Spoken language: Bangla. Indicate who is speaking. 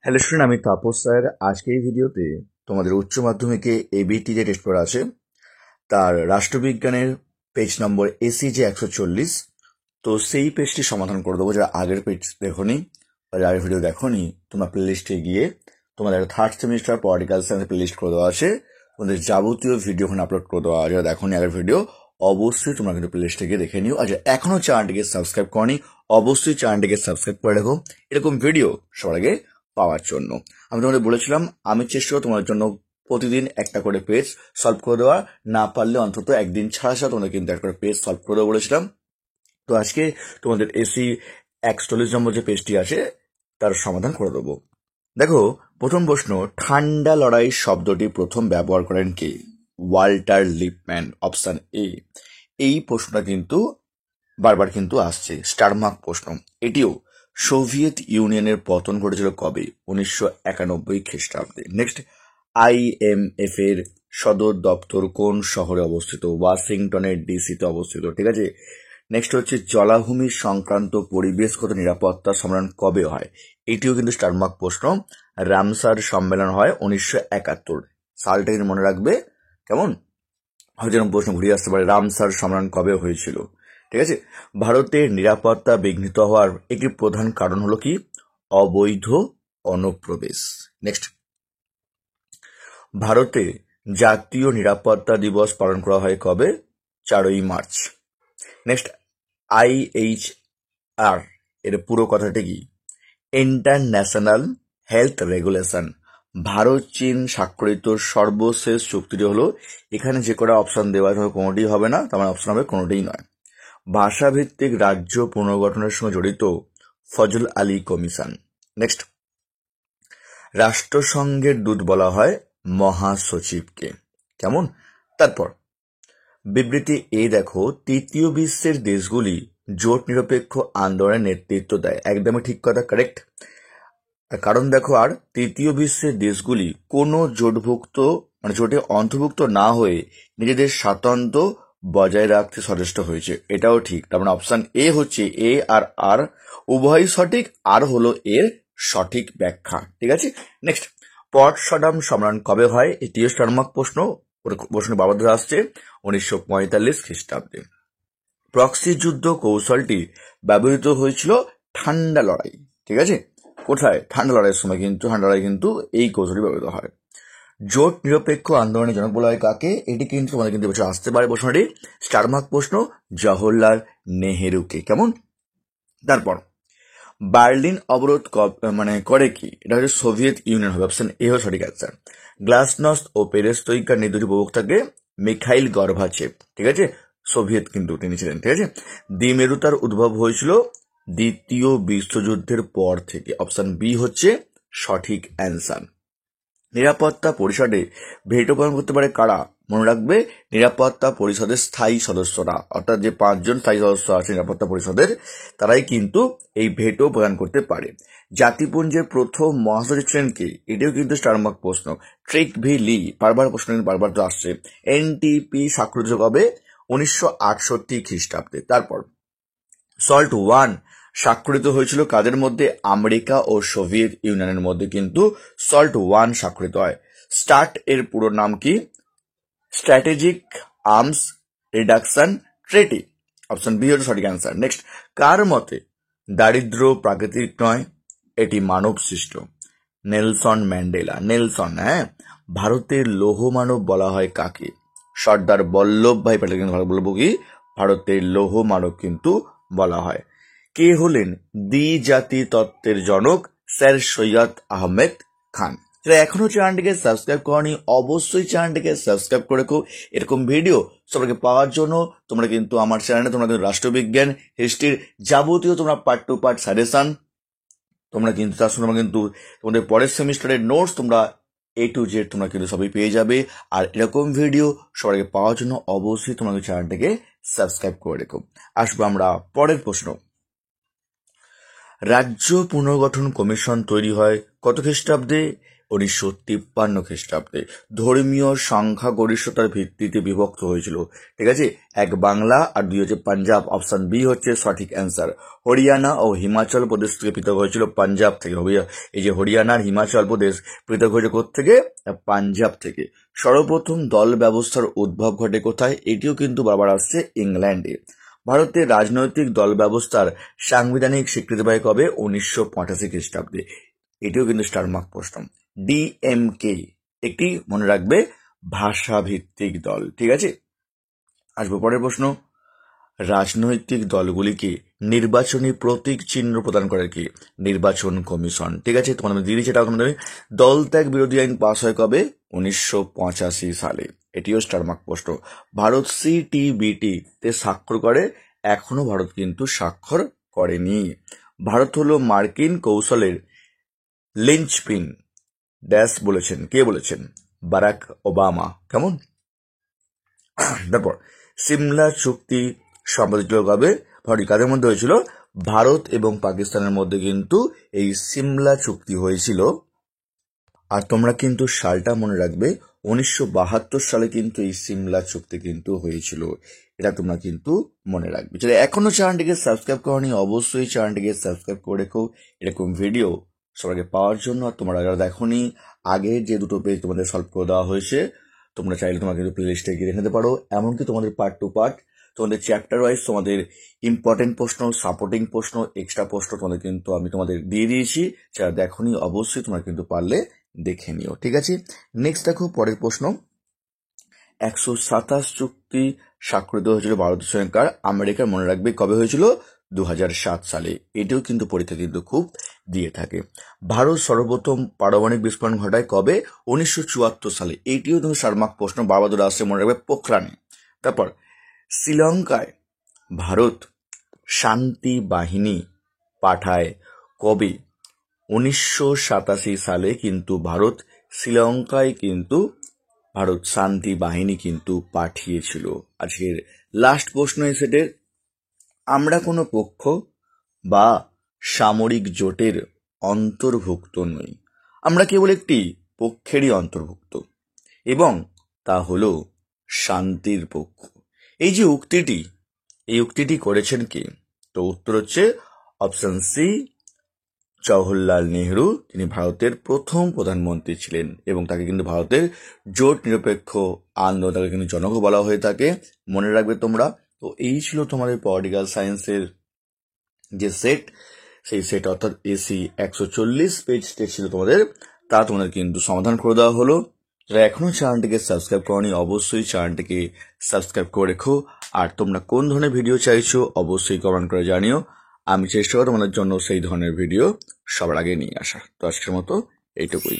Speaker 1: হ্যালো স্টুডেন্ট, আমি তাপস স্যার। আজকে এই ভিডিওতে তোমাদের উচ্চ মাধ্যমিকে এবিটি যে টেস্ট পেপার আছে তার রাষ্ট্রবিজ্ঞানের পেজ নম্বর এসি যে 140, তো সেই পেজটি সমাধান করে দেবো। যারা আগের পেজ দেখোনি বা যারা আগের ভিডিও দেখোনি, তোমরা প্লেলিস্টে গিয়ে তোমাদের third semester political science playlist করে দেওয়া আছে, তোমাদের যাবতীয় ভিডিও ওখানে আপলোড করে দেওয়া। যারা দেখোনি আগের ভিডিও, অবশ্যই তোমরা কিন্তু প্লেলিস্টে গিয়ে দেখে নিও। আর যারা এখনো চ্যানেলটিকে সাবস্ক্রাইব করনি, অবশ্যই চ্যানেলটিকে সাবস্ক্রাইব করে রাখো এরকম ভিডিও সবার আগে পাওয়ার জন্য। আমি তোমাদের বলেছিলাম আমি চেষ্টা করব তোমাদের জন্য প্রতিদিন একটা করে পেজ সলভ করে দেওয়া, না পারলে অন্তত একদিন ছাড়া ছাড়া তোমাদের কিন্তু একটা করে পেজ সলভ করে দেবো বলেছিলাম। তো আজকে তোমাদের এসি 140 নম্বর যে পেজটি আছে তার সমাধান করে দেবো। দেখো, প্রথম প্রশ্ন, ঠান্ডা লড়াই শব্দটি প্রথম ব্যবহার করেন কে? Walter Lippmann, option A. এই প্রশ্নটা কিন্তু বারবার কিন্তু আসছে, স্টারমার্ক প্রশ্ন। এটিও সোভিয়েত ইউনিয়নের পতন ঘটেছিল কবে? 1991 খ্রিস্টাব্দে। নেক্সট, IMF এর সদর দপ্তর কোন শহরে অবস্থিত? ওয়াশিংটনের ডিসিতে অবস্থিত। ঠিক আছে। নেক্সট হচ্ছে, জলাভূমি সংক্রান্ত পরিবেশগত নিরাপত্তা সম্মেলন কবে হয়? এটিও কিন্তু স্টারমার্ক প্রশ্ন। রামসার সম্মেলন হয় 1971। সালটা কিন্তু মনে রাখবে, কেমন? হয়তো এরকম প্রশ্ন ঘুরিয়ে আসতে পারে, রামসার সম্মেলন কবে হয়েছিল? ঠিক আছে। ভারতের নিরাপত্তা বিঘ্নিত হওয়ার একটি প্রধান কারণ হলো কি? অবৈধ অনুপ্রবেশ। নেক্সট, ভারতে জাতীয় নিরাপত্তা দিবস পালন করা হয় কবে? 4ই মার্চ। নেক্সট, IHR এর পুরো কথাটি কি? International health regulation. ভারত চীন স্বাক্ষরিত সর্বশেষ চুক্তিটি হলো, এখানে যে কটা অপশন দেওয়া আছে কোনোটি হবে না, তার মানে অপশন হবে কোনোটিই নয়। ভাষাভিত্তিক রাজ্য পুনর্গঠনের সঙ্গে জড়িত ফজল আলী কমিশন। নেক্সট, রাষ্ট্রসংঘের দূত বলা হয় মহাসচিবকে, কেমন? তারপর বিবৃতি এ দেখো, তৃতীয় বিশ্বের দেশগুলি জোট নিরপেক্ষ আন্দোলনের নেতৃত্ব দেয়। একদমই ঠিক কথা, কারেক্ট। কারণ দেখো, আর তৃতীয় বিশ্বের দেশগুলি কোনো জোটভুক্ত জোটে অন্তর্ভুক্ত না হয়ে নিজেদের স্বাতন্ত্র্য বজায় রাখতে সচেষ্ট হয়েছে, এটাও ঠিক। তার মানে অপশন এ হচ্ছে, এ আর আর উভয়ই সঠিক, আর হলো এর সঠিক ব্যাখ্যা। ঠিক আছে। নেক্সট, পটসডাম সম্মেলন কবে হয়? এটিও স্টারমার্ক প্রশ্ন, প্রশ্ন বাবদ আসছে 1945 খ্রিস্টাব্দে। প্রক্সি যুদ্ধ কৌশলটি ব্যবহৃত হয়েছিল ঠান্ডা লড়াই। ঠিক আছে। কোথায়? ঠান্ডা লড়াইয়ের সময় কিন্তু, ঠান্ডা লড়াই কিন্তু এই কৌশলটি ব্যবহৃত হয়। জোট নিরপেক্ষ আন্দোলনের জনক বলা হয় কাকে? এটি কিন্তু তোমাদের কিন্তু বছর আসতে পারে প্রশ্নটি, স্টারমার্ক প্রশ্ন, জওহরলাল নেহেরুকে, কেমন? তারপর বার্লিন অবরোধ করে কি? এটা হচ্ছে সোভিয়েত ইউনিয়ন হবে, অপশন এ হলো সঠিক অ্যান্সার। গ্লাসনস্ট ও পেরেস্ট্রোইকার নির্দেশিত প্রবক্তাকে মিখাইল গর্বাচেভ। ঠিক আছে। সোভিয়েত কিন্তু তিনি ছিলেন। ঠিক আছে। দ্বিমেরুতার উদ্ভব হয়েছিল দ্বিতীয় বিশ্বযুদ্ধের পর থেকে, অপশন বি হচ্ছে সঠিক অ্যান্সার। নিরাপত্তা পরিষদে ভেটো প্রদান করতে পারে কারা? মনে রাখবে, নিরাপত্তা পরিষদের স্থায়ী সদস্যরা, অর্থাৎ যে 5 জন স্থায়ী সদস্য আছে নিরাপত্তা পরিষদের, তারাই কিন্তু এই ভেটো প্রদান করতে পারে। জাতিপুঞ্জের প্রথম মহাসচিব ছিলেন কে? এটিও কিন্তু স্টারমার্ক প্রশ্ন, ট্রিক ভি লি। বারবার প্রশ্ন বারবার তো আসছে। NTP স্বাক্ষরিত কবে? 1968 খ্রিস্টাব্দে। তারপর সল্ট ওয়ান স্বাক্ষরিত হয়েছিল কাদের মধ্যে? আমেরিকা ও সোভিয়েত ইউনিয়নের মধ্যে কিন্তু সল্ট ওয়ান স্বাক্ষরিত হয়। স্টার্ট এর পুরো নাম কি? Strategic arms reduction treaty. Option B হচ্ছে সঠিক অ্যান্সার। নেক্সট, কার মতে দারিদ্র প্রাকৃতিক নয়, এটি মানব সৃষ্ট? Nelson Mandela. নেলসন, হ্যাঁ। ভারতের লৌহ মানব বলা হয় কাকে? সর্দার বল্লভ ভাই প্যাটেল কিন্তু বলবো কি ভারতের লৌহ মানব কিন্তু বলা হয়। কে হলেন দ্বিজাতি তত্ত্বের জনক? স্যার সৈয়দ আহমেদ খান। যারা এখনো চ্যানেলটিকে সাবস্ক্রাইব করনি, অবশ্যই চ্যানেলটিকে সাবস্ক্রাইব করে রাখো। এরকম ভিডিও সবাইকে পাওয়ার জন্য তোমরা কিন্তু আমার চ্যানেলে তোমরা কিন্তু রাষ্ট্রবিজ্ঞান, হিস্ট্রির যাবতীয় তোমরা পার্ট টু পার্ট সাজেশন তোমরা কিন্তু, তার সঙ্গে তোমরা কিন্তু তোমাদের পরের সেমিস্টারের নোটস তোমরা A to Z তোমরা কিন্তু সবই পেয়ে যাবে। আর এরকম ভিডিও সবাইকে পাওয়ার জন্য অবশ্যই তোমাদের চ্যানেলটিকে সাবস্ক্রাইব করে রেখো। আসবো আমরা পরের প্রশ্ন। রাজ্য পুনর্গঠন কমিশন তৈরি হয় কত খ্রিস্টাব্দে? 1953 খ্রিস্টাব্দে। ধর্মীয় সংখ্যাগরিষ্ঠতার ভিত্তিতে বিভক্ত হয়েছিল। ঠিক আছে, এক বাংলা আর দুই হচ্ছে পাঞ্জাব। অপশন বি হচ্ছে সঠিক অ্যান্সার। হরিয়ানা ও হিমাচল প্রদেশ থেকে পৃথক হয়েছিল পাঞ্জাব থেকে। এই যে হরিয়ানা আর হিমাচল প্রদেশ পৃথক হয়েছে কোত্থেকে? পাঞ্জাব থেকে। সর্বপ্রথম দল ব্যবস্থার উদ্ভব ঘটে কোথায়? এটিও কিন্তু বারবার আসছে ইংল্যান্ডে। ভারতের রাজনৈতিক দল ব্যবস্থার সাংবিধানিক স্বীকৃতি পায় কবে? 1985 খ্রিস্টাব্দে। এটিও কিন্তু স্টার মার্ক প্রশ্ন। ডিএমকে একটি, মনে রাখবে, ভাষাভিত্তিক দল। ঠিক আছে, আসবো পরের প্রশ্ন। রাজনৈতিক দলগুলিকে নির্বাচনী প্রতীক চিহ্ন প্রদান করে কি? নির্বাচন কমিশন। ঠিক আছে, তোমাদের দিয়ে দিচ্ছে। তোমাদের দল ত্যাগ বিরোধী আইন পাস হয় কবে? 1985 সালে। এটিও স্টার মার্ক প্রশ্ন। ভারত সিটিবিটি তে স্বাক্ষর করে? এখনো ভারত কিন্তু স্বাক্ষর করেনি। ভারত হলো মার্কিন কৌশলের লিঞ্চপিন ড্যাশ বলেছেন, কে বলেছেন? Barack Obama. কেমন? তারপর সিমলা চুক্তি সম্পাদিত কবে? কাদের মধ্যে হয়েছিল? ভারত এবং পাকিস্তানের মধ্যে কিন্তু এই সিমলা চুক্তি হয়েছিল। আর তোমরা কিন্তু সালটা মনে রাখবে, 1972 সালে কিন্তু এই সিমলা চুক্তি কিন্তু হয়েছিল। এটা তোমরা কিন্তু মনে রাখবে। যদি এখনো চ্যানেলটিকে সাবস্ক্রাইব করনি, অবশ্যই চ্যানেলটিকে সাবস্ক্রাইব করে রেখো এরকম ভিডিও সবাইকে পাওয়ার জন্য। আর তোমরা যারা দেখোনি, আগের যে দুটো পেজ তোমাদের সলভ করে দেওয়া হয়েছে, তোমরা চাইলে তোমরা কিন্তু প্লে লিস্টে গিয়ে দেখে নিতে পারো। এমনকি তোমাদের পার্ট টু পার্ট, তোমাদের চ্যাপ্টার ওয়াইজ তোমাদের ইম্পর্টেন্ট প্রশ্ন, সাপোর্টিং প্রশ্ন, এক্সট্রা প্রশ্ন তোমাদের কিন্তু আমি তোমাদের দিয়ে দিয়েছি। যারা দেখোনি অবশ্যই তোমরা কিন্তু পারলে দেখে নিও। ঠিক আছে, নেক্সট দেখো পরের প্রশ্ন। 127 চুক্তি স্বাক্ষরিত হয়েছিল ভারতের সঙ্গে আমেরিকার, মনে রাখবে কবে হয়েছিল? 2007 সালে। এটিও কিন্তু পরীক্ষা কিন্তু খুব দিয়ে থাকে। ভারত সর্বপ্রথম পারমাণবিক বিস্ফোরণ ঘটায় কবে? 1974 সালে। এটিও কিন্তু সারমার্ক প্রশ্ন, বারবার ধরে আসছে, মনে রাখবে, পোখরানে। তারপর শ্রীলঙ্কায় ভারত শান্তি বাহিনী পাঠায় কবে? 1987 সালে কিন্তু ভারত শ্রীলঙ্কায় কিন্তু ভারত শান্তি বাহিনী কিন্তু পাঠিয়েছিল। আজকের লাস্ট প্রশ্ন এই সেটের, আমরা কোনো পক্ষ বা সামরিক জোটের অন্তর্ভুক্ত নই, আমরা কেবল একটি পক্ষেরই অন্তর্ভুক্ত, এবং তা হলো শান্তির পক্ষ। এই যে উক্তিটি, এই উক্তিটি করেছেন কে? তো উত্তর হচ্ছে অপশন সি, জওহরলাল নেহরু। তিনি ভারতের প্রথম প্রধানমন্ত্রী ছিলেন এবং তাকে কিন্তু ভারতের জোট নিরপেক্ষ আন্দোলন, তাকে কিন্তু জনক বলা হয়ে থাকে। মনে রাখবে তোমরা। তো এই ছিল তোমাদের পলিটিক্যাল সায়েন্সের যে সেট, সেই সেট অর্থাৎ এসি 140 পেজ টেস্ট ছিল তোমাদের, তা তোমাদের কিন্তু সমাধান করে দেওয়া হলো। যারা এখনো চ্যানেলটিকে সাবস্ক্রাইব করনি, অবশ্যই চ্যানেলটিকে সাবস্ক্রাইব করে রেখো। আর তোমরা কোন ধরনের ভিডিও চাইছো অবশ্যই কমেন্ট করে জানিও। আমি চেষ্টা করব তোমাদের জন্য সেই ধরনের ভিডিও সবার আগে নিয়ে আসা। তো আজকের মতো এইটুকুই।